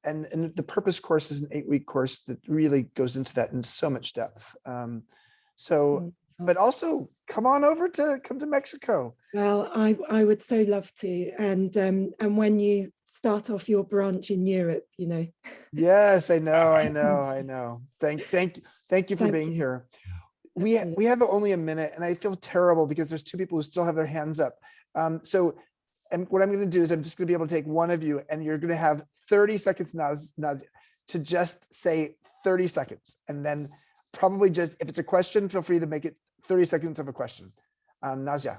And the purpose course is an 8-week course that really goes into that in so much depth. But also come to Mexico. Well, I would so love to. And when you start off your branch in Europe, you know. Yes, I know. Thank you for being here. we have only a minute, and I feel terrible because there's two people who still have their hands up. So, and what I'm going to do is I'm just going to be able to take one of you, and you're going to have 30 seconds to just say 30 seconds, and then probably just if it's a question, feel free to make it 30 seconds of a question. Nazia.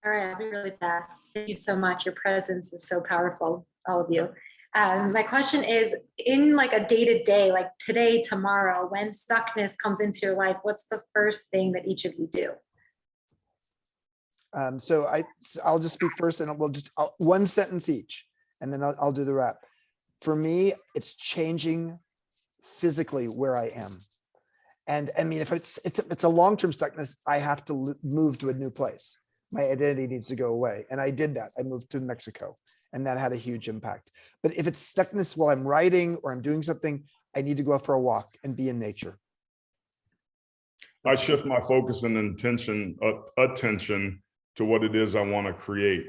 All right, I'll be really fast. Thank you so much. Your presence is so powerful, all of you. My question is, in like a day-to-day, like today, tomorrow, when stuckness comes into your life, what's the first thing that each of you do? So I'll just speak first, and we'll just one sentence each, and then I'll do the wrap. For me, it's changing physically where I am. And I mean, if it's a long-term stuckness, I have to move to a new place. My identity needs to go away. And I did that. I moved to Mexico, and that had a huge impact. But if it's stuckness while I'm writing or I'm doing something, I need to go out for a walk and be in nature. I shift my focus and attention to what it is I want to create.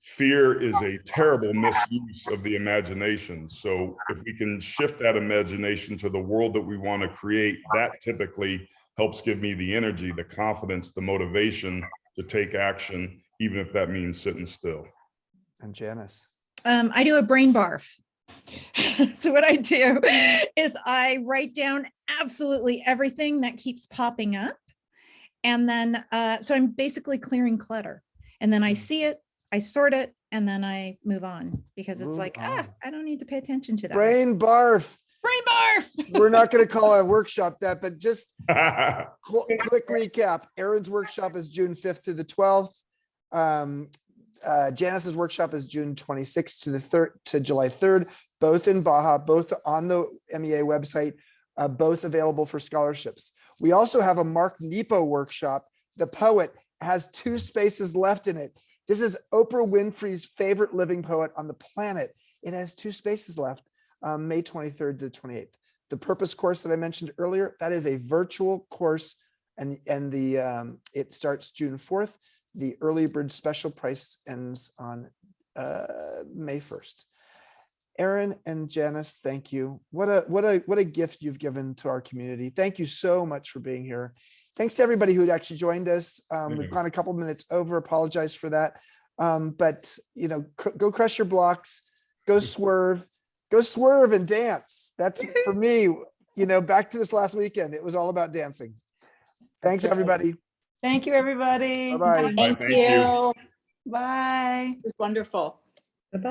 Fear is a terrible misuse of the imagination. So if we can shift that imagination to the world that we want to create, that typically helps give me the energy, the confidence, the motivation to take action, even if that means sitting still. And Janice. I do a brain barf. So what I do is I write down absolutely everything that keeps popping up. And then, so I'm basically clearing clutter. And then I see it, I sort it, and then I move on, because it's like, I don't need to pay attention to that. Brain barf. Brain barf. We're not going to call a workshop that, but just quick recap. Erin's workshop is June 5th to the 12th. Janice's workshop is June 26th to the 3rd to July 3rd, both in Baja, both on the MEA website, both available for scholarships. We also have a Mark Nepo workshop. The poet has 2 spaces left in it. This is Oprah Winfrey's favorite living poet on the planet. It has 2 spaces left, May 23rd to the 28th. The purpose course that I mentioned earlier, that is a virtual course, and it starts June 4th. The early bird special price ends on May 1st. Erin and Janice, thank you. What a gift you've given to our community. Thank you so much for being here. Thanks to everybody who actually joined us. We've gone a couple minutes over. Apologize for that. But you know, go crush your blocks. Go swerve and dance. That's for me. You know, back to this last weekend, it was all about dancing. Thanks, everybody. Thank you, everybody. Bye-bye. Thank you. Bye. It was wonderful. Bye-bye.